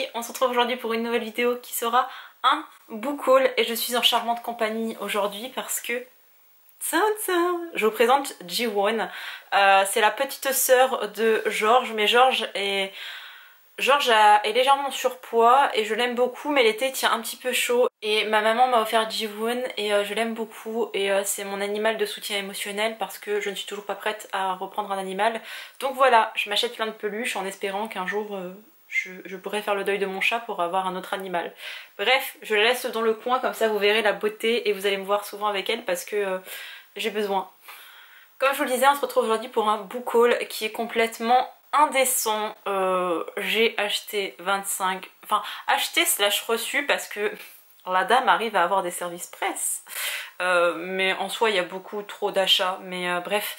filles, on se retrouve aujourd'hui pour une nouvelle vidéo qui sera un book haul et je suis en charmante compagnie aujourd'hui parce que je vous présente Jiwon. C'est la petite sœur de George, mais George est légèrement en surpoids et je l'aime beaucoup, mais l'été tient un petit peu chaud et ma maman m'a offert Jiwon et je l'aime beaucoup et c'est mon animal de soutien émotionnel parce que je ne suis toujours pas prête à reprendre un animal. Donc voilà, je m'achète plein de peluches en espérant qu'un jour je pourrai faire le deuil de mon chat pour avoir un autre animal. Bref, je la laisse dans le coin, comme ça vous verrez la beauté et vous allez me voir souvent avec elle parce que j'ai besoin. Comme je vous le disais, on se retrouve aujourd'hui pour un book haul qui est complètement indécent. J'ai acheté 25... Enfin, acheté slash reçu parce que la dame arrive à avoir des services presse. Mais en soi, il y a beaucoup trop d'achats. Mais bref,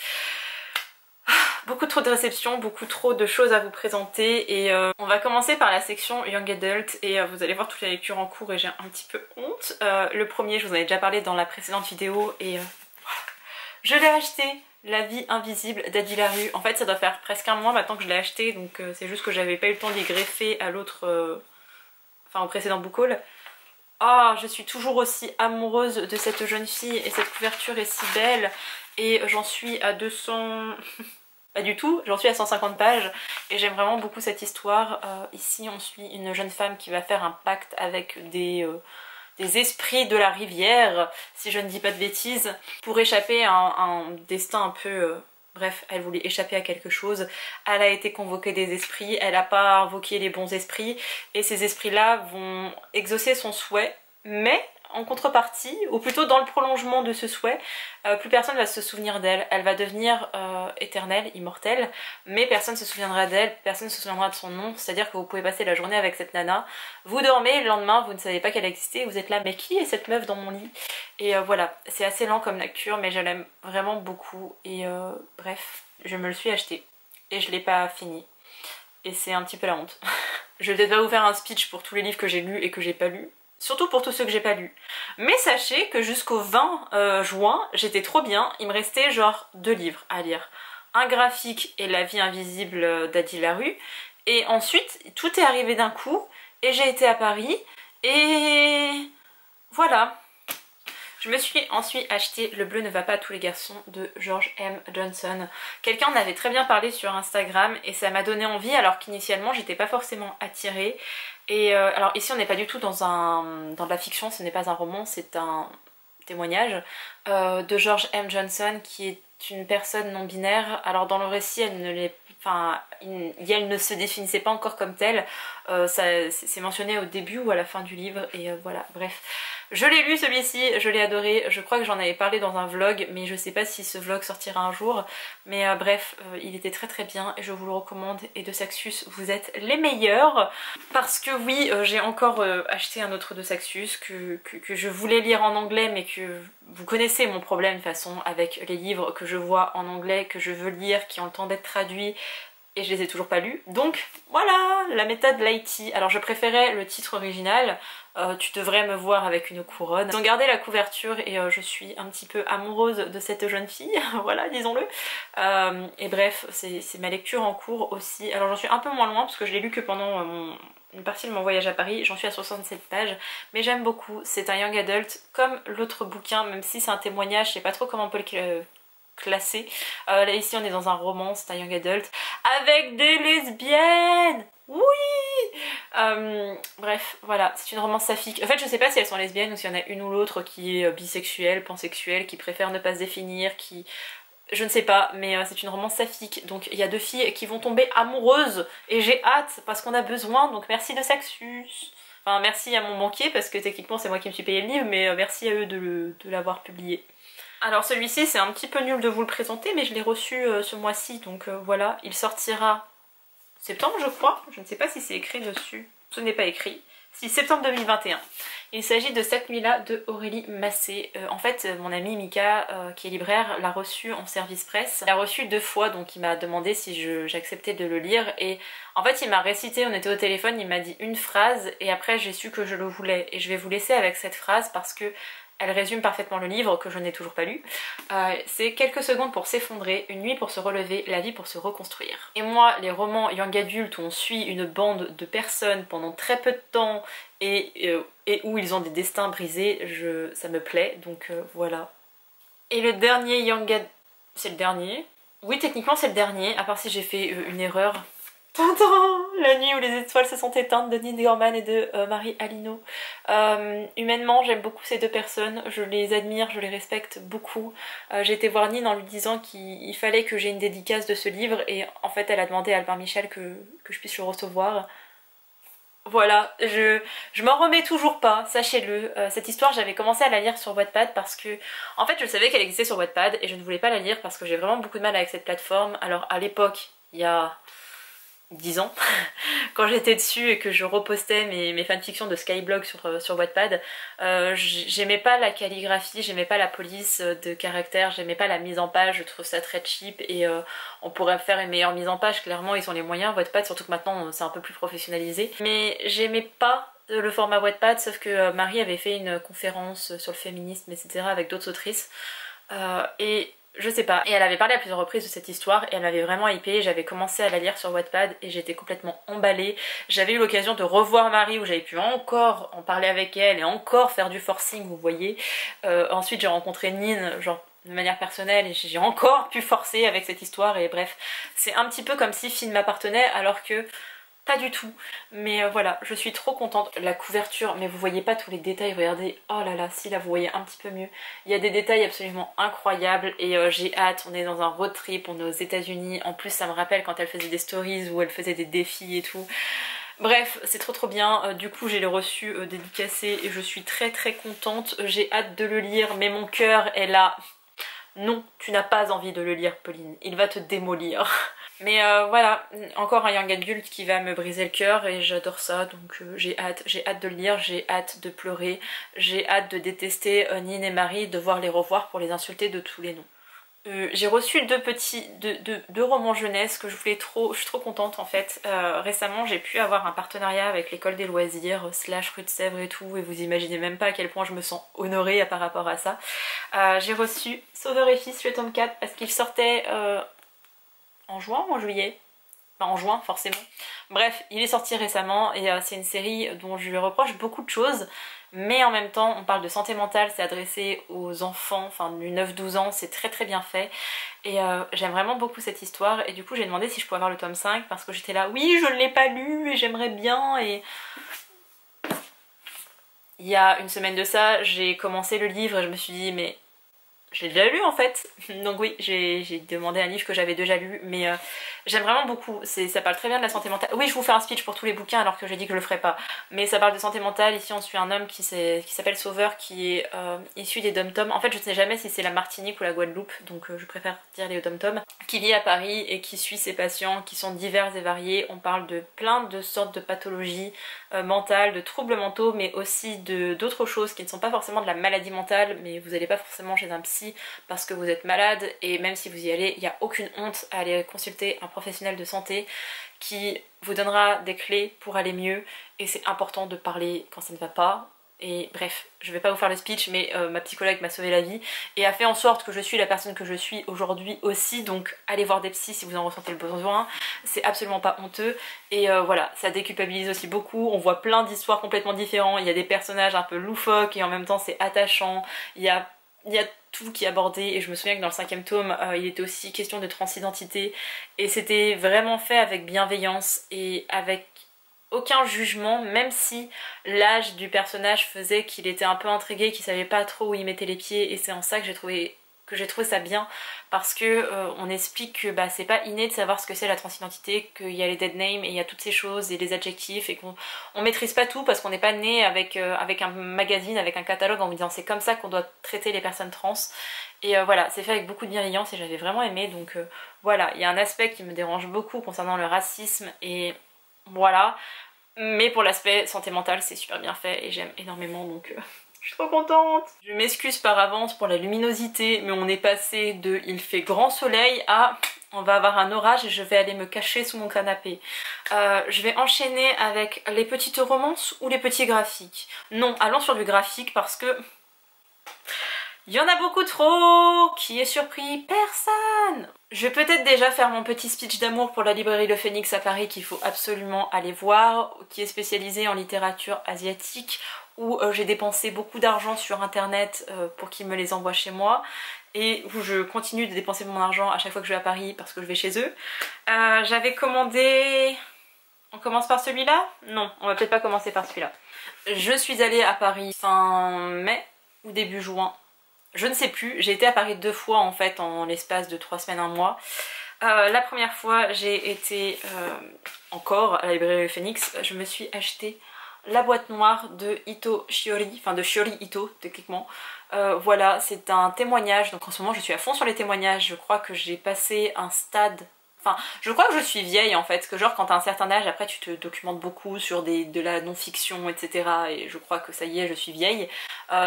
beaucoup trop de réceptions, beaucoup trop de choses à vous présenter. Et on va commencer par la section Young Adult. Et vous allez voir toutes les lectures en cours et j'ai un petit peu honte. Le premier, je vous en ai déjà parlé dans la précédente vidéo. Et je l'ai acheté, La vie invisible d'Adi Larue. En fait ça doit faire presque un mois maintenant que je l'ai acheté, donc c'est juste que j'avais pas eu le temps d'y greffer à l'autre, enfin au précédent book haul. Oh, je suis toujours aussi amoureuse de cette jeune fille et cette couverture est si belle. Et j'en suis à 200... pas du tout, j'en suis à 150 pages et j'aime vraiment beaucoup cette histoire. Ici on suit une jeune femme qui va faire un pacte avec des esprits de la rivière, si je ne dis pas de bêtises, pour échapper à un destin un peu... bref, elle voulait échapper à quelque chose, elle a été convoquée des esprits, elle n'a pas invoqué les bons esprits, et ces esprits-là vont exaucer son souhait, mais en contrepartie, ou plutôt dans le prolongement de ce souhait, plus personne va se souvenir d'elle. Elle va devenir éternelle, immortelle, mais personne ne se souviendra d'elle, personne ne se souviendra de son nom, c'est-à-dire que vous pouvez passer la journée avec cette nana, vous dormez, le lendemain vous ne savez pas qu'elle existait, vous êtes là, mais qui est cette meuf dans mon lit? Et voilà, c'est assez lent comme lecture, mais je l'aime vraiment beaucoup, et bref, je me le suis acheté, et je l'ai pas fini, et c'est un petit peu la honte. Je vais peut-être pas vous faire un speech pour tous les livres que j'ai lus et que j'ai pas lus, surtout pour tous ceux que j'ai pas lus. Mais sachez que jusqu'au 20 juin, j'étais trop bien, il me restait genre 2 livres à lire. Un graphique et La vie invisible d'Adi Larue. Et ensuite, tout est arrivé d'un coup, et j'ai été à Paris, et voilà. Je me suis ensuite acheté Le bleu ne va pas à tous les garçons de George M. Johnson. Quelqu'un en avait très bien parlé sur Instagram et ça m'a donné envie alors qu'initialement j'étais pas forcément attirée. Et alors ici on n'est pas du tout dans de la fiction, ce n'est pas un roman, c'est un témoignage de George M. Johnson qui est une personne non binaire. Alors dans le récit elle ne l'est, enfin elle ne se définissait pas encore comme telle, c'est mentionné au début ou à la fin du livre et voilà, bref. Je l'ai lu celui-ci, je l'ai adoré, je crois que j'en avais parlé dans un vlog, mais je sais pas si ce vlog sortira un jour. Mais bref, il était très très bien et je vous le recommande. Et de Saxus, vous êtes les meilleurs. Parce que oui, j'ai encore acheté un autre de Saxus que je voulais lire en anglais, mais que vous connaissez mon problème de toute façon avec les livres que je vois en anglais, que je veux lire, qui ont le temps d'être traduits. Et je les ai toujours pas lus. Donc voilà, la méthode Lighty. Alors je préférais le titre original, Tu devrais me voir avec une couronne. Ils ont gardé la couverture et je suis un petit peu amoureuse de cette jeune fille, voilà, disons-le. Et bref, c'est ma lecture en cours aussi. Alors j'en suis un peu moins loin parce que je l'ai lu que pendant une partie de mon voyage à Paris. J'en suis à 67 pages, mais j'aime beaucoup. C'est un young adult comme l'autre bouquin, même si c'est un témoignage, je sais pas trop comment on peut le classé. Là ici on est dans un roman, c'est un young adult avec des lesbiennes. Oui. Bref, voilà, c'est une romance saphique. En fait je sais pas si elles sont lesbiennes ou s'il y en a une ou l'autre qui est bisexuelle, pansexuelle, qui préfère ne pas se définir, qui... Je ne sais pas, mais c'est une romance saphique. Donc il y a 2 filles qui vont tomber amoureuses et j'ai hâte parce qu'on a besoin, donc merci de Saxus. Enfin merci à mon banquier parce que techniquement c'est moi qui me suis payé le livre, mais merci à eux de l'avoir publié. Alors celui-ci c'est un petit peu nul de vous le présenter mais je l'ai reçu ce mois-ci donc voilà, il sortira septembre je crois, je ne sais pas si c'est écrit dessus, ce n'est pas écrit, si septembre 2021. Il s'agit de Cette nuit-là de Aurélie Massé. En fait mon amie Mika qui est libraire l'a reçu en service presse, il l'a reçu 2 fois donc il m'a demandé si j'acceptais de le lire et en fait il m'a récité, on était au téléphone, il m'a dit une phrase et après j'ai su que je le voulais et je vais vous laisser avec cette phrase parce que Elle résume parfaitement le livre que je n'ai toujours pas lu. C'est quelques secondes pour s'effondrer, une nuit pour se relever, la vie pour se reconstruire. Et moi, les romans young adultes où on suit une bande de personnes pendant très peu de temps et où ils ont des destins brisés, ça me plaît, donc voilà. Et le dernier young adult... C'est le dernier? Oui, techniquement c'est le dernier, à part si j'ai fait une erreur. Tintin, la nuit où les étoiles se sont éteintes de Neil Gaiman et de Marie Alino. Humainement, j'aime beaucoup ces deux personnes, je les admire, je les respecte beaucoup. J'ai été voir Nine en lui disant qu'il fallait que j'ai une dédicace de ce livre et en fait elle a demandé à Albin Michel que je puisse le recevoir. Voilà, je m'en remets toujours pas, sachez-le. Cette histoire, j'avais commencé à la lire sur Wattpad parce que, en fait, je savais qu'elle existait sur Wattpad et je ne voulais pas la lire parce que j'ai vraiment beaucoup de mal avec cette plateforme. Alors, à l'époque, il y a 10 ans, quand j'étais dessus et que je repostais mes fanfictions de Skyblog sur Wattpad, j'aimais pas la calligraphie, j'aimais pas la police de caractère, j'aimais pas la mise en page, je trouve ça très cheap et on pourrait faire une meilleure mise en page, clairement ils ont les moyens, Wattpad, surtout que maintenant c'est un peu plus professionnalisé. Mais j'aimais pas le format Wattpad, sauf que Marie avait fait une conférence sur le féminisme, etc. avec d'autres autrices, et je sais pas, et elle avait parlé à plusieurs reprises de cette histoire et elle m'avait vraiment hypée, j'avais commencé à la lire sur Wattpad et j'étais complètement emballée. J'avais eu l'occasion de revoir Marie où j'avais pu encore en parler avec elle et encore faire du forcing, vous voyez. Ensuite j'ai rencontré Nine, genre de manière personnelle, et j'ai encore pu forcer avec cette histoire et bref. C'est un petit peu comme si Finn m'appartenait alors que... pas du tout, mais voilà, je suis trop contente. La couverture, mais vous voyez pas tous les détails, regardez, oh là là, si là vous voyez un petit peu mieux. Il y a des détails absolument incroyables et j'ai hâte, on est dans un road trip, on est aux États-Unis. En plus ça me rappelle quand elle faisait des stories où elle faisait des défis et tout. Bref, c'est trop bien, du coup j'ai le reçu dédicacé et je suis très contente. J'ai hâte de le lire, mais mon cœur est là. Non, tu n'as pas envie de le lire, Pauline, il va te démolir. Mais voilà, encore un young adulte qui va me briser le cœur et j'adore ça, donc j'ai hâte de le lire, j'ai hâte de pleurer, j'ai hâte de détester Nine et Marie, de voir les revoir pour les insulter de tous les noms. J'ai reçu deux romans jeunesse que je suis trop contente en fait. Récemment j'ai pu avoir un partenariat avec l'école des loisirs / Rue de Sèvres et tout, et vous imaginez même pas à quel point je me sens honorée par rapport à ça. J'ai reçu Sauveur et Fils le tome 4 parce qu'il sortait en juin ou en juillet, enfin en juin forcément. Bref, il est sorti récemment et c'est une série dont je lui reproche beaucoup de choses, mais en même temps on parle de santé mentale, c'est adressé aux enfants, enfin du 9-12 ans, c'est très bien fait et j'aime vraiment beaucoup cette histoire et du coup j'ai demandé si je pouvais avoir le tome 5 parce que j'étais là, oui je ne l'ai pas lu et j'aimerais bien, et il y a une semaine de ça j'ai commencé le livre et je me suis dit mais j'ai déjà lu en fait, donc oui, j'ai demandé un livre que j'avais déjà lu, mais j'aime vraiment beaucoup, ça parle très bien de la santé mentale. Oui, je vous fais un speech pour tous les bouquins alors que j'ai dit que je le ferais pas, mais ça parle de santé mentale. Ici on suit un homme qui s'appelle Sauveur, qui est issu des Dom-Tom. En fait je ne sais jamais si c'est la Martinique ou la Guadeloupe, donc je préfère dire les Dom-Tom, qui vit à Paris et qui suit ses patients qui sont divers et variés. On parle de plein de sortes de pathologies mentales, de troubles mentaux, mais aussi d'autres choses qui ne sont pas forcément de la maladie mentale, mais vous n'allez pas forcément chez un psy parce que vous êtes malade, et même si vous y allez, il n'y a aucune honte à aller consulter un professionnel de santé qui vous donnera des clés pour aller mieux, et c'est important de parler quand ça ne va pas. Et bref, je vais pas vous faire le speech, mais ma psychologue m'a sauvé la vie et a fait en sorte que je suis la personne que je suis aujourd'hui aussi, donc allez voir des psys si vous en ressentez le besoin, c'est absolument pas honteux. Et voilà, ça déculpabilise aussi beaucoup, on voit plein d'histoires complètement différentes, il y a des personnages un peu loufoques et en même temps c'est attachant, il y a tout qui est abordé, et je me souviens que dans le 5e tome il était aussi question de transidentité et c'était vraiment fait avec bienveillance et avec aucun jugement, même si l'âge du personnage faisait qu'il était un peu intrigué, qu'il savait pas trop où il mettait les pieds, et c'est en ça que j'ai trouvé ça bien, parce que on explique que bah, c'est pas inné de savoir ce que c'est la transidentité, qu'il y a les dead names et il y a toutes ces choses et les adjectifs, et qu'on maîtrise pas tout parce qu'on n'est pas né avec un magazine, avec un catalogue en vous disant c'est comme ça qu'on doit traiter les personnes trans. Et voilà, c'est fait avec beaucoup de bienveillance et j'avais vraiment aimé, donc voilà, il y a un aspect qui me dérange beaucoup concernant le racisme et voilà, mais pour l'aspect santé mentale c'est super bien fait et j'aime énormément, donc je suis trop contente. Je m'excuse par avance pour la luminosité, mais on est passé de il fait grand soleil à on va avoir un orage et je vais aller me cacher sous mon canapé. Je vais enchaîner avec les petites romances ou les petits graphiques. Non, allons sur du graphique parce que Il y en a beaucoup trop. Qui est surpris? Personne. Je vais peut-être déjà faire mon petit speech d'amour pour la librairie Le Phénix à Paris qu'il faut absolument aller voir, qui est spécialisée en littérature asiatique, où j'ai dépensé beaucoup d'argent sur internet pour qu'ils me les envoient chez moi, et où je continue de dépenser mon argent à chaque fois que je vais à Paris parce que je vais chez eux. J'avais commandé... On commence par celui-là? Non, on va peut-être pas commencer par celui-là. Je suis allée à Paris fin mai ou début juin. Je ne sais plus, j'ai été à Paris 2 fois en fait en l'espace de 3 semaines, 1 mois. La première fois j'ai été encore à la librairie Le Phénix, je me suis acheté la boîte noire de Ito Shiori, enfin de Shiori Ito techniquement. Voilà, c'est un témoignage, donc en ce moment je suis à fond sur les témoignages, je crois que j'ai passé un stade... Enfin, je crois que je suis vieille en fait, que genre quand t'as un certain âge, après tu te documentes beaucoup sur de la non-fiction, etc. Et je crois que ça y est, je suis vieille.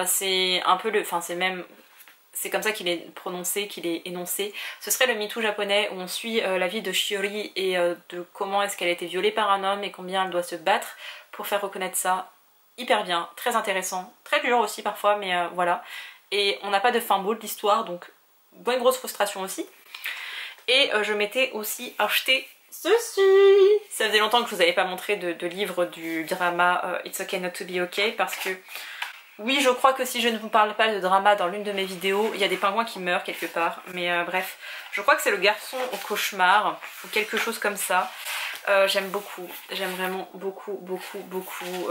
C'est un peu le... Enfin, c'est même... C'est comme ça qu'il est prononcé, qu'il est énoncé. Ce serait le MeToo japonais où on suit la vie de Shiori et de comment est-ce qu'elle a été violée par un homme et combien elle doit se battre pour faire reconnaître ça. Hyper bien, très intéressant, très dur aussi parfois, mais voilà. Et on n'a pas de fin beau de l'histoire, donc bonne grosse frustration aussi. Et je m'étais aussi acheté ceci. Ça faisait longtemps que je vous avais pas montré de livre du drama It's Okay Not To Be Okay, parce que oui, je crois que si je ne vous parle pas de drama dans l'une de mes vidéos, il y a des pingouins qui meurent quelque part. Mais bref, je crois que c'est Le Garçon au cauchemar ou quelque chose comme ça. J'aime beaucoup, j'aime vraiment beaucoup, beaucoup, beaucoup.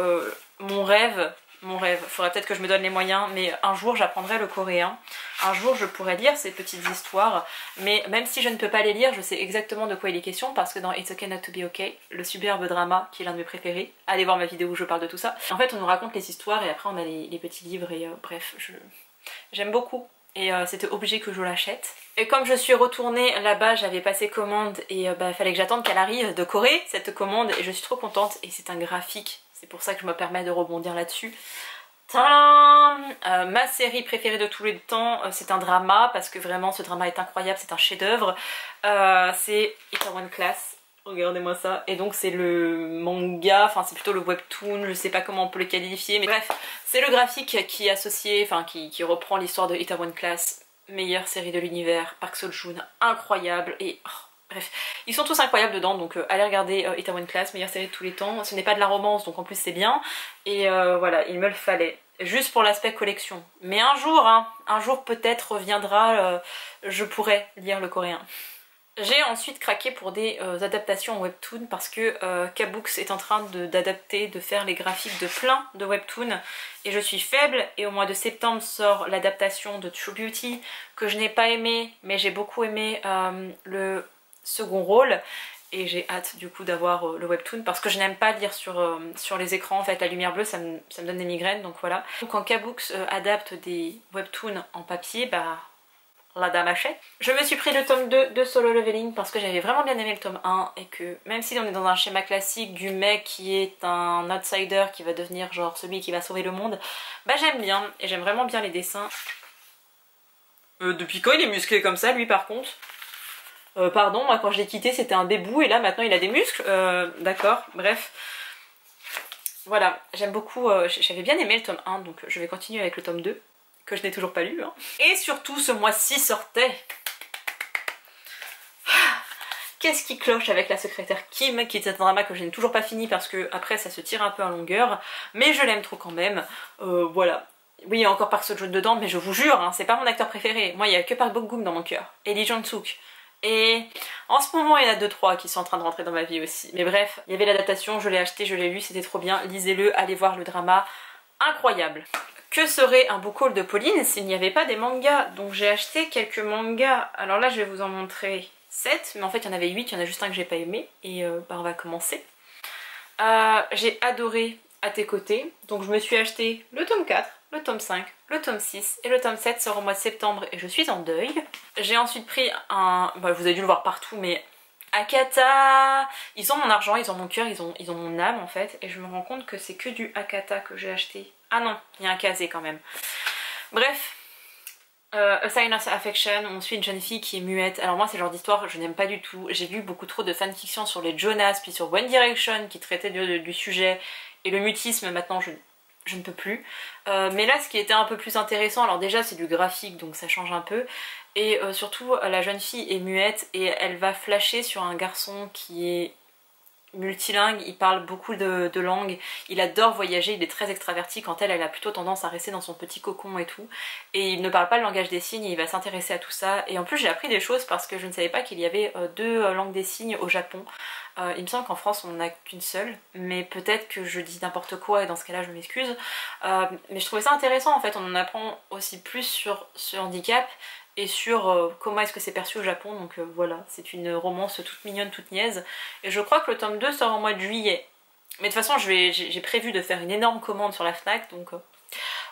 Mon rêve, faudrait peut-être que je me donne les moyens, mais un jour j'apprendrai le coréen. Un jour je pourrai lire ces petites histoires, mais même si je ne peux pas les lire, je sais exactement de quoi il est question, parce que dans It's Okay Not To Be Okay, le superbe drama qui est l'un de mes préférés, allez voir ma vidéo où je parle de tout ça. En fait on nous raconte les histoires et après on a les petits livres et bref, j'aime beaucoup. Et c'était obligé que je l'achète. Et comme je suis retournée là-bas, j'avais passé commande et fallait que j'attende qu'elle arrive de Corée, cette commande, et je suis trop contente. Et c'est un graphique, c'est pour ça que je me permets de rebondir là-dessus. Ma série préférée de tous les temps, c'est un drama, parce que vraiment ce drama est incroyable, c'est un chef-d'œuvre. C'est Itaewon Class. Regardez-moi ça. Et donc c'est le manga, enfin c'est plutôt le webtoon, je sais pas comment on peut le qualifier, mais bref, c'est le graphique qui est associé, enfin qui reprend l'histoire de Itaewon Class, meilleure série de l'univers, Park Seo-joon, incroyable, et bref, ils sont tous incroyables dedans, donc allez regarder Itaewon Class, meilleure série de tous les temps. Ce n'est pas de la romance, donc en plus c'est bien, et voilà, il me le fallait. Juste pour l'aspect collection. Mais un jour peut-être reviendra, je pourrai lire le coréen. J'ai ensuite craqué pour des adaptations en webtoon parce que K-Books est en train d'adapter, de faire les graphiques de plein de webtoons et je suis faible, et au mois de septembre sort l'adaptation de True Beauty que je n'ai pas aimé, mais j'ai beaucoup aimé le second rôle, et j'ai hâte du coup d'avoir le webtoon parce que je n'aime pas lire sur les écrans, en fait la lumière bleue ça me donne des migraines, donc voilà. Donc quand K-Books adapte des webtoons en papier, bah la dame achète. Je me suis pris le tome 2 de Solo Leveling parce que j'avais vraiment bien aimé le tome 1 et que même si on est dans un schéma classique du mec qui est un outsider qui va devenir genre celui qui va sauver le monde, bah j'aime bien et j'aime vraiment bien les dessins. Depuis quand il est musclé comme ça lui par contre? Pardon, moi quand je l'ai quitté c'était un bébou et là maintenant il a des muscles, d'accord, bref. Voilà, j'aime beaucoup, j'avais bien aimé le tome 1 donc je vais continuer avec le tome 2. Que je n'ai toujours pas lu. Hein. Et surtout, ce mois-ci sortait... Qu'est-ce qui cloche avec La Secrétaire Kim, qui est un drama que je n'ai toujours pas fini parce que après ça se tire un peu en longueur, mais je l'aime trop quand même. Voilà. Oui, il y a encore Park Seo-joon dedans, mais je vous jure, hein, c'est pas mon acteur préféré. Moi, il y a que Park Bok-gum dans mon cœur. Et Lee Jong-suk. Et en ce moment, il y en a 2-3 qui sont en train de rentrer dans ma vie aussi. Mais bref, il y avait l'adaptation, je l'ai acheté, je l'ai lu, c'était trop bien. Lisez-le, allez voir le drama. Incroyable. Que serait un book haul de Pauline s'il n'y avait pas des mangas? Donc j'ai acheté quelques mangas. Alors là je vais vous en montrer 7, mais en fait il y en avait 8, il y en a juste un que j'ai pas aimé. Et on va commencer. J'ai adoré À tes côtés. Donc je me suis acheté le tome 4, le tome 5, le tome 6 et le tome 7 sort au mois de septembre et je suis en deuil. J'ai ensuite pris un... Bah, vous avez dû le voir partout, mais... Akata! Ils ont mon argent, ils ont mon cœur, ils ont mon âme en fait. Et je me rends compte que c'est que du Akata que j'ai acheté. Ah non, il y a un casé quand même. Bref, A Sign of Affection, on suit une jeune fille qui est muette. Alors moi c'est le genre d'histoire je n'aime pas du tout. J'ai vu beaucoup trop de fanfiction sur les Jonas, puis sur One Direction qui traitait du sujet. Et le mutisme maintenant je ne peux plus. Mais là ce qui était un peu plus intéressant, alors déjà c'est du graphique donc ça change un peu, et surtout la jeune fille est muette et elle va flasher sur un garçon qui est multilingue, il parle beaucoup de langues, il adore voyager, il est très extraverti quand elle a plutôt tendance à rester dans son petit cocon et tout, et il ne parle pas le langage des signes et il va s'intéresser à tout ça. Et en plus j'ai appris des choses parce que je ne savais pas qu'il y avait deux langues des signes au Japon. Il me semble qu'en France on n'en a qu'une seule, mais peut-être que je dis n'importe quoi et dans ce cas là je m'excuse. Mais je trouvais ça intéressant en fait, on en apprend aussi plus sur ce handicap et sur comment est-ce que c'est perçu au Japon. Donc voilà, c'est une romance toute mignonne, toute niaise, et je crois que le tome 2 sort au mois de juillet. Mais de toute façon j'ai prévu de faire une énorme commande sur la Fnac, donc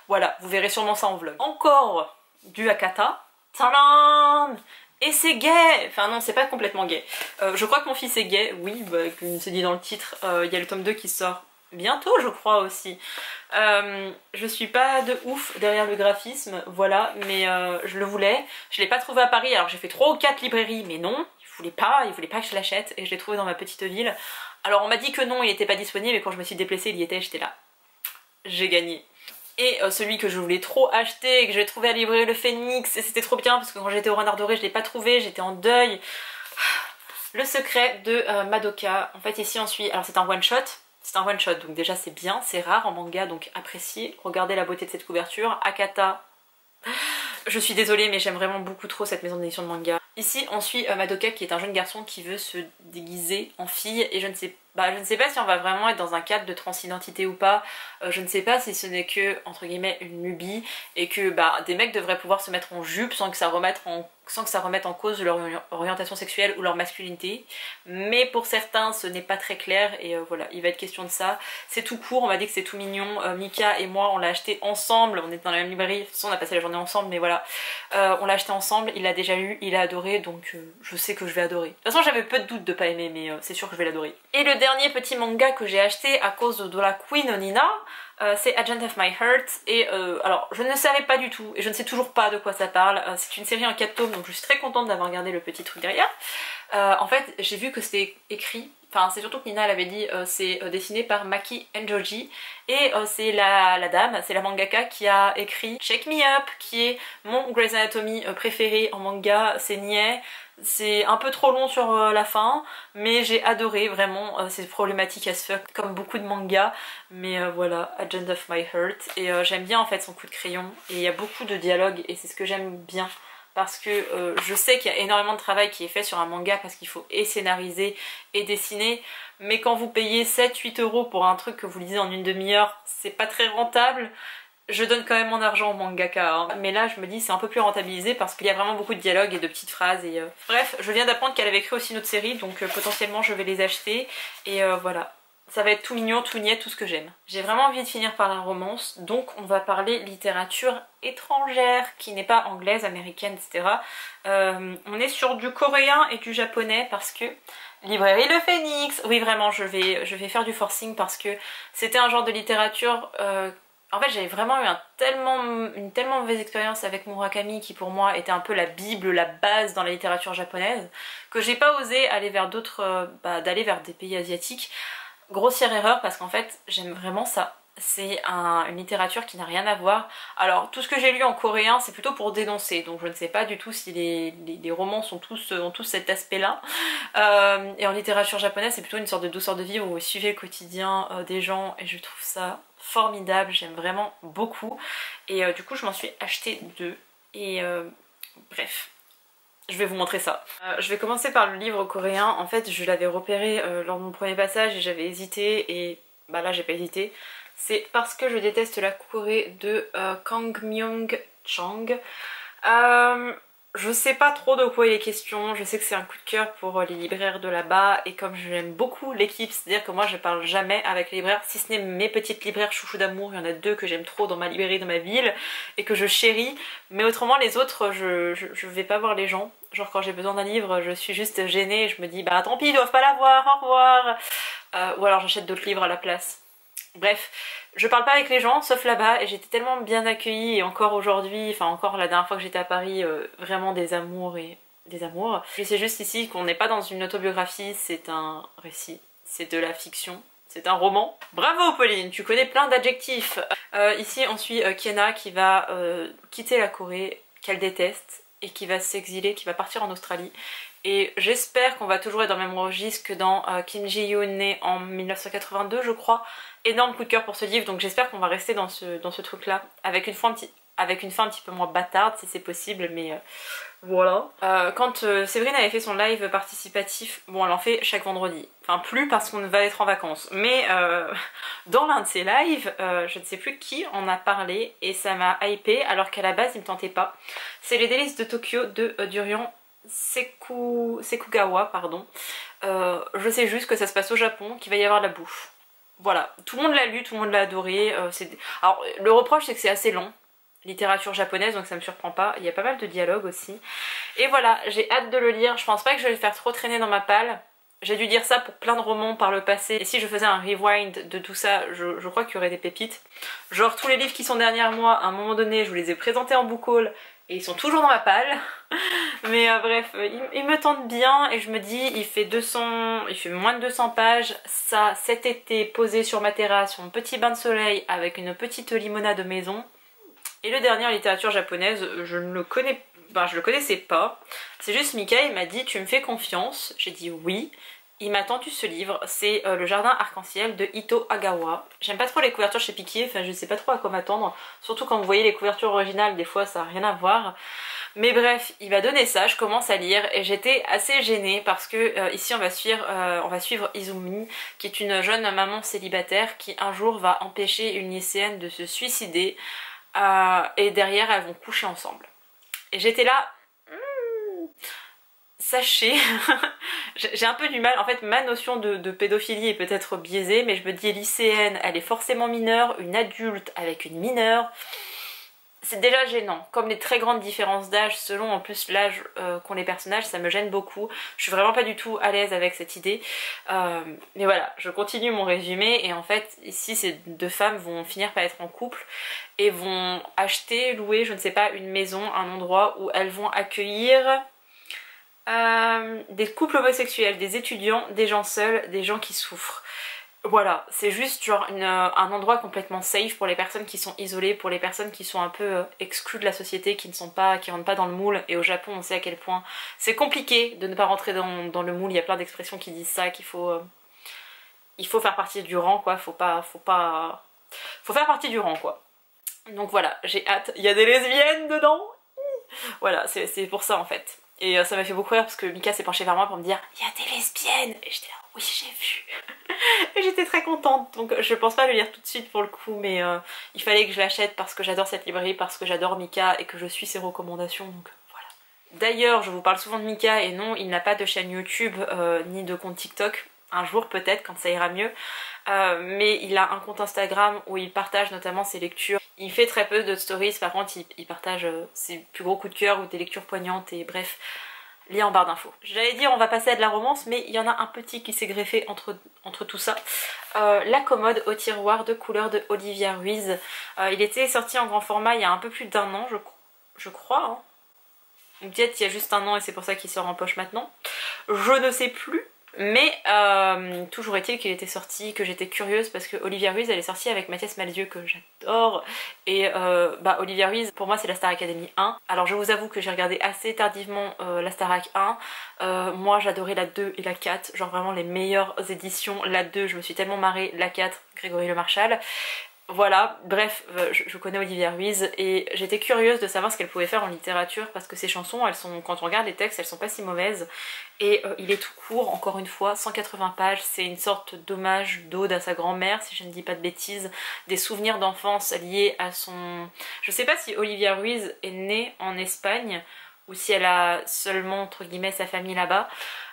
voilà, vous verrez sûrement ça en vlog. Encore du Hakata, tadam! Et c'est gay! Enfin non, c'est pas complètement gay. Je crois que mon fils est gay, oui, bah, comme c'est dit dans le titre, il y a le tome 2 qui sort bientôt je crois aussi. Je suis pas de ouf derrière le graphisme, voilà, mais je le voulais. Je l'ai pas trouvé à Paris, alors j'ai fait 3 ou 4 librairies, mais non, il voulait pas que je l'achète, et je l'ai trouvé dans ma petite ville. Alors on m'a dit que non, il était pas disponible, et quand je me suis déplacée, il y était, j'étais là. J'ai gagné. Et celui que je voulais trop acheter, et que j'ai trouvé à librairie Le Phénix, et c'était trop bien, parce que quand j'étais au Renard Doré, je l'ai pas trouvé, j'étais en deuil. Le secret de Madoka. En fait ici on suit, alors c'est un one shot, donc déjà c'est bien, c'est rare en manga, donc appréciez. Regardez la beauté de cette couverture. Hakata, je suis désolée mais j'aime vraiment beaucoup trop cette maison d'édition de manga. Ici on suit Madoka qui est un jeune garçon qui veut se déguiser en fille, et je ne sais pas si on va vraiment être dans un cadre de transidentité ou pas. Je ne sais pas si ce n'est que, entre guillemets, une lubie, et que des mecs devraient pouvoir se mettre en jupe sans que ça remette en cause leur orientation sexuelle ou leur masculinité. Mais pour certains ce n'est pas très clair, et voilà, il va être question de ça. C'est tout court, on m'a dit que c'est tout mignon. Mika et moi on l'a acheté ensemble, on était dans la même librairie, de toute façon on a passé la journée ensemble, mais voilà. On l'a acheté ensemble, il l'a déjà lu, il a adoré, donc je sais que je vais adorer. De toute façon j'avais peu de doute de pas aimer, mais c'est sûr que je vais l'adorer. Et le dernier petit manga que j'ai acheté à cause de la Queen Onina, c'est Agent of My Heart, et alors je ne savais pas du tout, et je ne sais toujours pas de quoi ça parle. C'est une série en 4 tomes, donc je suis très contente d'avoir regardé le petit truc derrière. En fait j'ai vu que c'était écrit, enfin c'est surtout que Nina l'avait dit, c'est dessiné par Maki Enjoji, et c'est la dame, c'est la mangaka qui a écrit Shake Me Up, qui est mon Grey's Anatomy préféré en manga. C'est niais, c'est un peu trop long sur la fin, mais j'ai adoré vraiment. C'est problématique as fuck comme beaucoup de mangas, mais voilà, Agent of My Heart, et j'aime bien en fait son coup de crayon, et il y a beaucoup de dialogues et c'est ce que j'aime bien, parce que je sais qu'il y a énormément de travail qui est fait sur un manga parce qu'il faut et scénariser et dessiner, mais quand vous payez 7-8 € pour un truc que vous lisez en une demi-heure, c'est pas très rentable. Je donne quand même mon argent au mangaka, hein. Mais là je me dis c'est un peu plus rentabilisé parce qu'il y a vraiment beaucoup de dialogues et de petites phrases, et bref, je viens d'apprendre qu'elle avait écrit aussi une autre série, donc potentiellement je vais les acheter, et voilà. Ça va être tout mignon, tout niais, tout ce que j'aime. J'ai vraiment envie de finir par la romance, donc on va parler littérature étrangère, qui n'est pas anglaise, américaine, etc. On est sur du coréen et du japonais parce que librairie Le Phénix, oui vraiment je vais faire du forcing parce que c'était un genre de littérature... En fait j'avais vraiment eu une tellement mauvaise expérience avec Murakami, qui pour moi était un peu la bible, la base dans la littérature japonaise, que j'ai pas osé aller vers d'autres, d'aller vers des pays asiatiques. Grossière erreur parce qu'en fait j'aime vraiment ça. C'est une littérature qui n'a rien à voir. Alors tout ce que j'ai lu en coréen c'est plutôt pour dénoncer, donc je ne sais pas du tout si les romans ont tous cet aspect là. Et en littérature japonaise c'est plutôt une sorte de douceur de vivre où vous suivez le quotidien des gens, et je trouve ça formidable, j'aime vraiment beaucoup. Et du coup je m'en suis acheté 2, et bref. Je vais vous montrer ça. Je vais commencer par le livre coréen. En fait je l'avais repéré lors de mon premier passage et j'avais hésité, et là j'ai pas hésité. C'est parce que je déteste la Corée de Kang Myung-chang. Je sais pas trop de quoi il est question, je sais que c'est un coup de cœur pour les libraires de là-bas, et comme j'aime beaucoup l'équipe, c'est-à-dire que moi je parle jamais avec les libraires, si ce n'est mes petites libraires chouchou d'amour, il y en a 2 que j'aime trop dans ma librairie de ma ville et que je chéris, mais autrement les autres je vais pas voir les gens. Genre quand j'ai besoin d'un livre je suis juste gênée, je me dis bah tant pis ils doivent pas l'avoir, au revoir, ou alors j'achète d'autres livres à la place. Bref, je parle pas avec les gens sauf là-bas, et j'étais tellement bien accueillie, et encore aujourd'hui, enfin encore la dernière fois que j'étais à Paris, vraiment des amours et des amours. Je sais juste ici qu'on n'est pas dans une autobiographie, c'est un récit, c'est de la fiction, c'est un roman. Bravo Pauline, tu connais plein d'adjectifs. Ici on suit Kiena qui va quitter la Corée, qu'elle déteste, et qui va s'exiler, qui va partir en Australie. Et j'espère qu'on va toujours être dans le même registre que dans Kim Ji-yoon, né en 1982 je crois. Énorme coup de cœur pour ce livre, donc j'espère qu'on va rester dans ce truc là, avec une fin un petit peu moins bâtarde si c'est possible, mais voilà. Quand Séverine avait fait son live participatif, bon elle en fait chaque vendredi, enfin plus parce qu'on va être en vacances, mais dans l'un de ses lives, je ne sais plus qui en a parlé et ça m'a hypé alors qu'à la base il me tentait pas. C'est Les Délices de Tokyo de Durian Sekugawa, pardon. Je sais juste que ça se passe au Japon, qu'il va y avoir de la bouffe. Voilà, tout le monde l'a lu, tout le monde l'a adoré. Alors le reproche c'est que c'est assez long, littérature japonaise, donc ça me surprend pas. Il y a pas mal de dialogues aussi. Et voilà, j'ai hâte de le lire. Je pense pas que je vais le faire trop traîner dans ma palle. J'ai dû dire ça pour plein de romans par le passé. Et si je faisais un rewind de tout ça, je crois qu'il y aurait des pépites. Genre tous les livres qui sont derrière moi, à un moment donné, je vous les ai présentés en book haul. Et ils sont toujours dans ma palle. Mais bref, il me tente bien et je me dis, il fait moins de 200 pages. Ça, cet été, posé sur ma terrasse, sur mon petit bain de soleil, avec une petite limonade de maison. Et le dernier en littérature japonaise, je le connaissais pas. C'est juste Mika, il m'a dit, tu me fais confiance? J'ai dit oui. Il m'a tendu ce livre, c'est Le Jardin Arc-en-Ciel de Ito Agawa. J'aime pas trop les couvertures chez Piquet, enfin je sais pas trop à quoi m'attendre. Surtout quand vous voyez les couvertures originales, des fois ça n'a rien à voir. Mais bref, il m'a donné ça, je commence à lire et j'étais assez gênée parce que ici on va suivre Izumi, qui est une jeune maman célibataire qui un jour va empêcher une lycéenne de se suicider et derrière elles vont coucher ensemble. Et j'étais là... Sachez, j'ai un peu du mal, en fait ma notion de pédophilie est peut-être biaisée, mais je me dis lycéenne, elle est forcément mineure, une adulte avec une mineure, c'est déjà gênant. Comme les très grandes différences d'âge selon en plus l'âge qu'ont les personnages, ça me gêne beaucoup, je suis vraiment pas du tout à l'aise avec cette idée. Mais voilà, je continue mon résumé et en fait ici ces deux femmes vont finir par être en couple et vont acheter, louer, je ne sais pas, une maison, un endroit où elles vont accueillir... des couples homosexuels, des étudiants, des gens seuls, des gens qui souffrent. Voilà, c'est juste genre un endroit complètement safe pour les personnes qui sont isolées, pour les personnes qui sont un peu exclues de la société, qui rentrent pas dans le moule. Et au Japon, on sait à quel point c'est compliqué de ne pas rentrer dans le moule. Il y a plein d'expressions qui disent ça, qu'il faut faire partie du rang, quoi. Faut faire partie du rang, quoi. Donc voilà, j'ai hâte. Il y a des lesbiennes dedans. Voilà, c'est pour ça en fait. Et ça m'a fait beaucoup rire parce que Mika s'est penchée vers moi pour me dire il y a des lesbiennes, et j'étais là oui j'ai vu. Et j'étais très contente, donc je pense pas le lire tout de suite pour le coup, mais il fallait que je l'achète parce que j'adore cette librairie, parce que j'adore Mika et que je suis ses recommandations, donc voilà. D'ailleurs je vous parle souvent de Mika et non, il n'a pas de chaîne YouTube ni de compte TikTok, un jour peut-être quand ça ira mieux, mais il a un compte Instagram où il partage notamment ses lectures. Il fait très peu de stories, par contre il partage ses plus gros coups de cœur ou des lectures poignantes et bref, lié en barre d'infos. J'allais dire on va passer à de la romance, mais il y en a un petit qui s'est greffé entre tout ça. La commode au tiroir de couleur de Olivia Ruiz. Il était sorti en grand format il y a un peu plus d'1 an je crois. Hein. Peut-être il y a juste 1 an et c'est pour ça qu'il sort en poche maintenant. Je ne sais plus. Mais toujours est-il qu'il était sorti, que j'étais curieuse parce que Olivia Ruiz elle est sortie avec Mathias Malzieu que j'adore. Et Olivia Ruiz pour moi c'est la Star Academy 1. Alors je vous avoue que j'ai regardé assez tardivement la Star Ac 1. Moi j'adorais la 2 et la 4, genre vraiment les meilleures éditions. La 2 je me suis tellement marrée, la 4 Grégory Le Marchal. Voilà, bref, je connais Olivia Ruiz et j'étais curieuse de savoir ce qu'elle pouvait faire en littérature parce que ses chansons, quand on regarde les textes, elles sont pas si mauvaises. Et il est tout court, encore une fois, 180 pages, c'est une sorte d'hommage, d'ode à sa grand-mère, si je ne dis pas de bêtises, des souvenirs d'enfance liés à son... Je sais pas si Olivia Ruiz est née en Espagne ou si elle a seulement, entre guillemets, sa famille là-bas.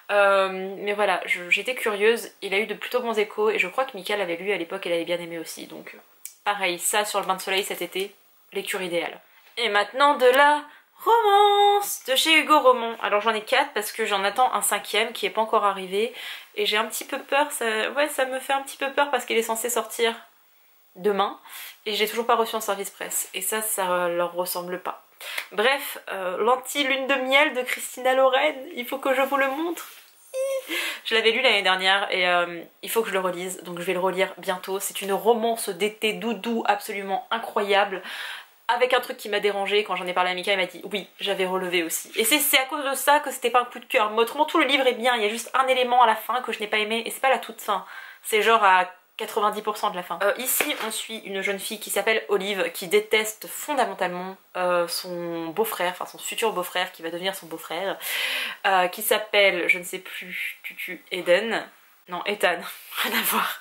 Mais voilà, j'étais curieuse, il a eu de plutôt bons échos et je crois que Mika l'avait lu à l'époque, elle avait bien aimé aussi, donc... Pareil, ça sur le bain de soleil cet été, lecture idéale. Et maintenant de la romance de chez Hugo Roman. Alors j'en ai 4 parce que j'en attends un 5e qui est pas encore arrivé. Et j'ai un petit peu peur, ça me fait un petit peu peur parce qu'il est censé sortir demain. Et j'ai toujours pas reçu en service presse. Et ça leur ressemble pas. Bref, l'anti-lune de miel de Christina Loren, il faut que je vous le montre. Je l'avais lu l'année dernière et il faut que je le relise, donc je vais le relire bientôt. C'est une romance d'été doudou absolument incroyable. Avec un truc qui m'a dérangé quand j'en ai parlé à Mika, il m'a dit oui, j'avais relevé aussi. Et c'est à cause de ça que c'était pas un coup de cœur. Mais autrement, tout le livre est bien, il y a juste un élément à la fin que je n'ai pas aimé, et c'est pas la toute fin. C'est genre à 90% de la fin. Ici, on suit une jeune fille qui s'appelle Olive, qui déteste fondamentalement son beau-frère, enfin son futur beau-frère, qui va devenir son beau-frère, qui s'appelle, je ne sais plus, Eden. Non, Ethan, rien à voir,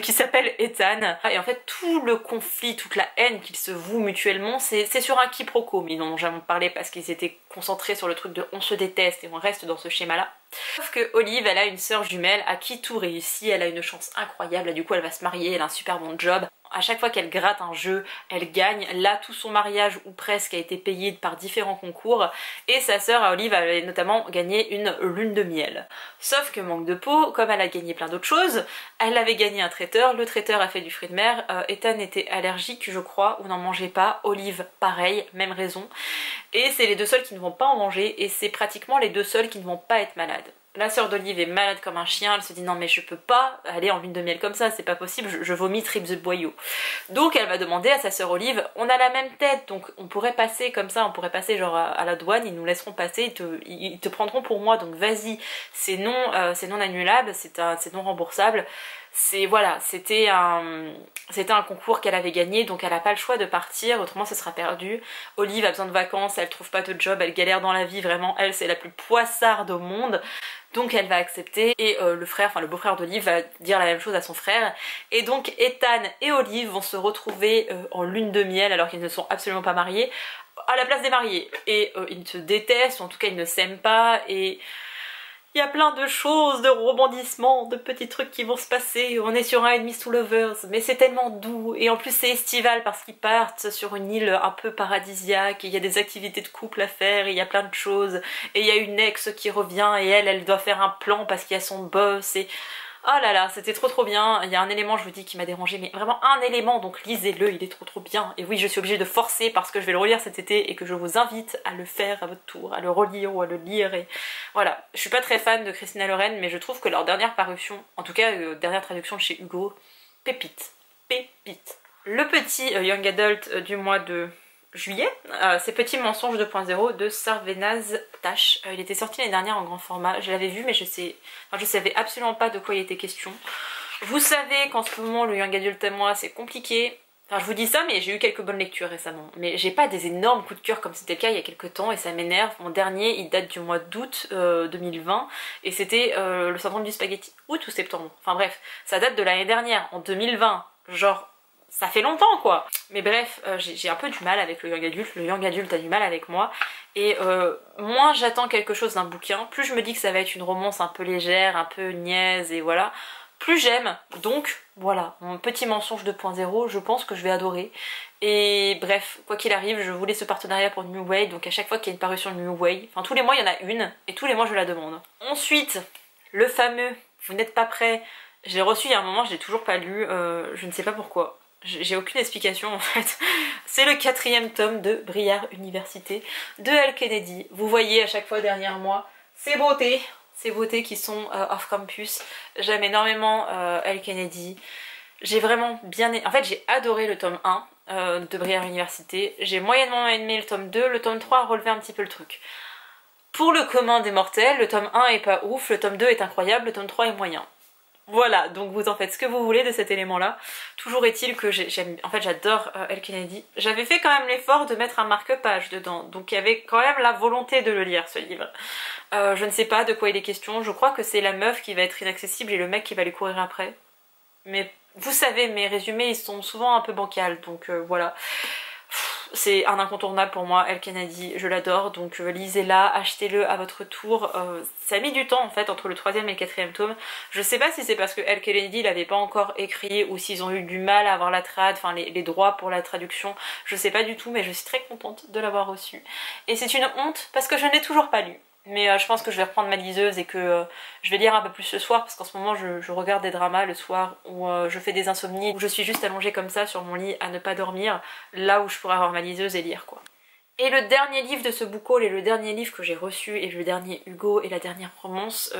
qui s'appelle Ethan. Et en fait, tout le conflit, toute la haine qu'ils se vouent mutuellement, c'est sur un quiproquo. Mais ils n'en ont jamais parlé parce qu'ils étaient concentrés sur le truc de on se déteste et on reste dans ce schéma-là. Sauf que Olive, elle a une sœur jumelle à qui tout réussit, elle a une chance incroyable, du coup elle va se marier, elle a un super bon job. À chaque fois qu'elle gratte un jeu, elle gagne. Là, tout son mariage, ou presque, a été payé par différents concours. Et sa sœur, Olive, avait notamment gagné une lune de miel. Sauf que manque de peau, comme elle a gagné plein d'autres choses, elle avait gagné un traiteur, le traiteur a fait du fruit de mer, Ethan était allergique, je crois, ou n'en mangeait pas, Olive, pareil, même raison. Et c'est les deux seuls qui ne vont pas en manger, et c'est pratiquement les deux seuls qui ne vont pas être malades. La sœur d'Olive est malade comme un chien, elle se dit non mais je peux pas aller en lune de miel comme ça, c'est pas possible, je vomis tripes de boyau. Donc elle va demander à sa sœur Olive, on a la même tête, donc on pourrait passer comme ça, on pourrait passer genre à la douane, ils nous laisseront passer, ils te prendront pour moi, donc vas-y, c'est non annulable, c'est non remboursable. Voilà, c'était un concours qu'elle avait gagné, donc elle n'a pas le choix de partir, autrement ce sera perdu. Olive a besoin de vacances, elle trouve pas de job, elle galère dans la vie, vraiment elle c'est la plus poissarde au monde. Donc elle va accepter et le beau-frère d'Olive va dire la même chose à son frère. Et donc Ethan et Olive vont se retrouver en lune de miel alors qu'ils ne sont absolument pas mariés, à la place des mariés. Et ils se détestent, ou en tout cas ils ne s'aiment pas, et il y a plein de choses, de rebondissements, de petits trucs qui vont se passer. On est sur un Enemies to Lovers, mais c'est tellement doux. Et en plus c'est estival parce qu'ils partent sur une île un peu paradisiaque. Et il y a des activités de couple à faire, et il y a plein de choses. Et il y a une ex qui revient et elle doit faire un plan parce qu'il y a son boss. Et oh là là, c'était trop bien. Il y a un élément, je vous dis, qui m'a dérangé, mais vraiment un élément, donc lisez-le, il est trop bien. Et oui, je suis obligée de forcer parce que je vais le relire cet été et que je vous invite à le faire à votre tour, à le relire ou à le lire. Et voilà, je suis pas très fan de Christina Loren, mais je trouve que leur dernière parution, en tout cas dernière traduction de chez Hugo, pépite. Le petit Young Adult du mois de juillet, c'est Petit Mensonge 2.0 de Sarvenaz Tash. Il était sorti l'année dernière en grand format, je l'avais vu mais je savais absolument pas de quoi il était question. Vous savez qu'en ce moment le Young Adult à moi c'est compliqué. Enfin je vous dis ça mais j'ai eu quelques bonnes lectures récemment. Mais j'ai pas des énormes coups de cœur comme c'était le cas il y a quelques temps et ça m'énerve. Mon dernier il date du mois d'août 2020 et c'était le syndrome du spaghetti. Août ou septembre, enfin bref, ça date de l'année dernière, en 2020, genre ça fait longtemps quoi. Mais bref, j'ai un peu du mal avec le young adulte, le young adulte a du mal avec moi. Et moins j'attends quelque chose d'un bouquin, plus je me dis que ça va être une romance un peu légère, un peu niaise et voilà, plus j'aime. Donc voilà, mon Petit Mensonge 2.0, je pense que je vais adorer. Et bref, quoi qu'il arrive, je voulais ce partenariat pour New Way, donc à chaque fois qu'il y a une parution de New Way, enfin tous les mois il y en a une, et tous les mois je la demande. Ensuite, le fameux Vous n'êtes pas prêt, je l'ai reçu il y a un moment, je l'ai toujours pas lu, je ne sais pas pourquoi. J'ai aucune explication en fait. C'est le 4e tome de Briar Université de Elle Kennedy. Vous voyez à chaque fois derrière moi ces beautés qui sont off campus. J'aime énormément Elle Kennedy. J'ai vraiment bien aimé. En fait j'ai adoré le tome 1 de Briar Université. J'ai moyennement aimé le tome 2. Le tome 3 a relevé un petit peu le truc. Pour le commun des mortels, le tome 1 est pas ouf, le tome 2 est incroyable, le tome 3 est moyen. Voilà, donc vous en faites ce que vous voulez de cet élément-là. Toujours est-il que en fait j'adore Elle Kennedy. J'avais fait quand même l'effort de mettre un marque-page dedans, donc il y avait quand même la volonté de le lire ce livre. Je ne sais pas de quoi il est question, je crois que c'est la meuf qui va être inaccessible et le mec qui va lui courir après. Mais vous savez, mes résumés ils sont souvent un peu bancals, donc voilà. C'est un incontournable pour moi, Elle Kennedy, je l'adore, donc lisez-la, achetez-le à votre tour. Ça a mis du temps en fait entre le 3e et le 4e tome. Je sais pas si c'est parce que Elle Kennedy l'avait pas encore écrit ou s'ils ont eu du mal à avoir la trad, enfin les droits pour la traduction, je sais pas du tout, mais je suis très contente de l'avoir reçu. Et c'est une honte parce que je ne l'ai toujours pas lu. Mais je pense que je vais reprendre ma liseuse et que je vais lire un peu plus ce soir parce qu'en ce moment je regarde des dramas le soir où je fais des insomnies, où je suis juste allongée comme ça sur mon lit à ne pas dormir, là où je pourrais avoir ma liseuse et lire quoi. Et le dernier livre de ce book haul et le dernier livre que j'ai reçu et le dernier Hugo et la dernière romance,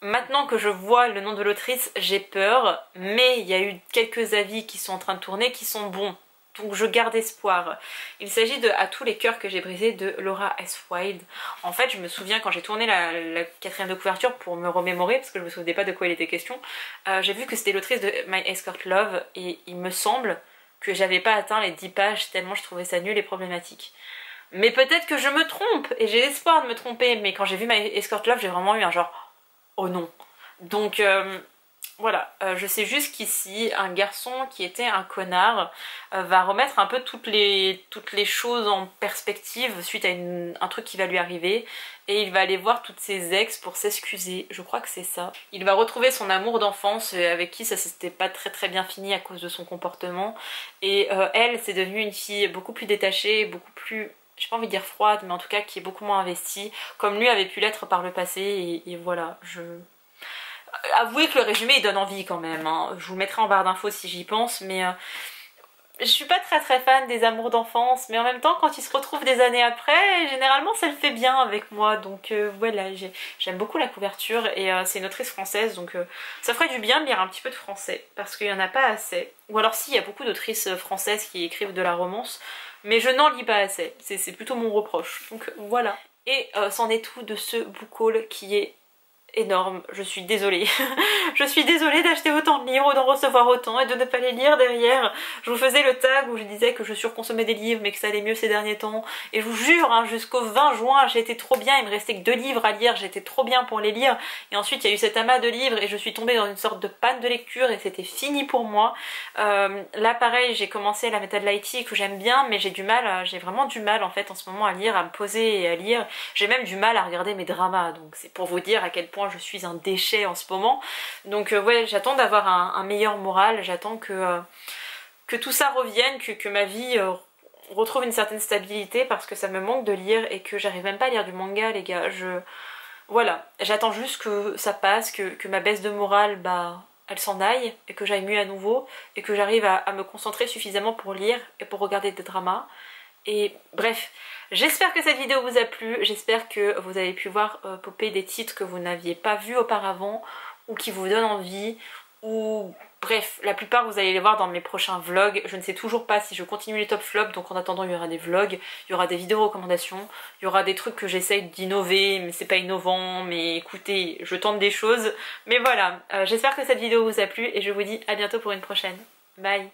Maintenant que je vois le nom de l'autrice, j'ai peur, mais il y a eu quelques avis qui sont en train de tourner qui sont bons. Donc je garde espoir. Il s'agit de À tous les cœurs que j'ai brisés de Laura S. Wilde. En fait, je me souviens quand j'ai tourné la quatrième de couverture pour me remémorer, parce que je me souvenais pas de quoi il était question, j'ai vu que c'était l'autrice de My Escort Love, et il me semble que j'avais pas atteint les 10 pages tellement je trouvais ça nul et problématique. Mais peut-être que je me trompe, et j'ai l'espoir de me tromper, mais quand j'ai vu My Escort Love, j'ai vraiment eu un genre « oh non ». Donc voilà, je sais juste qu'ici, un garçon qui était un connard va remettre un peu toutes les choses en perspective suite à un truc qui va lui arriver, et il va aller voir toutes ses ex pour s'excuser, je crois que c'est ça. Il va retrouver son amour d'enfance avec qui ça s'était pas très bien fini à cause de son comportement, et elle, c'est devenue une fille beaucoup plus détachée, beaucoup plus... j'ai pas envie de dire froide, mais en tout cas qui est beaucoup moins investie, comme lui avait pu l'être par le passé, et voilà, avouez que le résumé il donne envie quand même, hein. Je vous le mettrai en barre d'infos si j'y pense, mais je suis pas très fan des amours d'enfance, mais en même temps quand ils se retrouvent des années après, généralement ça le fait bien avec moi, donc voilà, j'aime beaucoup la couverture, et c'est une autrice française, donc ça ferait du bien de lire un petit peu de français, parce qu'il y en a pas assez, ou alors si, il y a beaucoup d'autrices françaises qui écrivent de la romance, mais je n'en lis pas assez, c'est plutôt mon reproche, donc voilà. Et c'en est tout de ce book haul qui est énorme, je suis désolée. Je suis désolée d'acheter autant de livres, d'en recevoir autant et de ne pas les lire derrière. Je vous faisais le tag où je disais que je surconsommais des livres mais que ça allait mieux ces derniers temps. Et je vous jure, hein, jusqu'au 20 juin, j'ai été trop bien, il me restait que 2 livres à lire, j'étais trop bien pour les lire. Et ensuite il y a eu cet amas de livres et je suis tombée dans une sorte de panne de lecture et c'était fini pour moi. Là pareil, j'ai commencé la méthode Lighty que j'aime bien, mais j'ai vraiment du mal en fait en ce moment à lire, à me poser et à lire. J'ai même du mal à regarder mes dramas, donc c'est pour vous dire à quel point je suis un déchet en ce moment. Donc ouais, j'attends d'avoir un meilleur moral, j'attends que tout ça revienne, que ma vie retrouve une certaine stabilité, parce que ça me manque de lire et que j'arrive même pas à lire du manga les gars. Voilà, j'attends juste que ça passe, que ma baisse de morale, bah, elle s'en aille et que j'aille mieux à nouveau et que j'arrive à me concentrer suffisamment pour lire et pour regarder des dramas. Et bref, j'espère que cette vidéo vous a plu, j'espère que vous avez pu voir popper des titres que vous n'aviez pas vus auparavant ou qui vous donnent envie, ou bref, la plupart vous allez les voir dans mes prochains vlogs. Je ne sais toujours pas si je continue les top flops, donc en attendant il y aura des vlogs, il y aura des vidéos recommandations, il y aura des trucs que j'essaye d'innover, mais c'est pas innovant, mais écoutez, je tente des choses. Mais voilà, j'espère que cette vidéo vous a plu et je vous dis à bientôt pour une prochaine. Bye!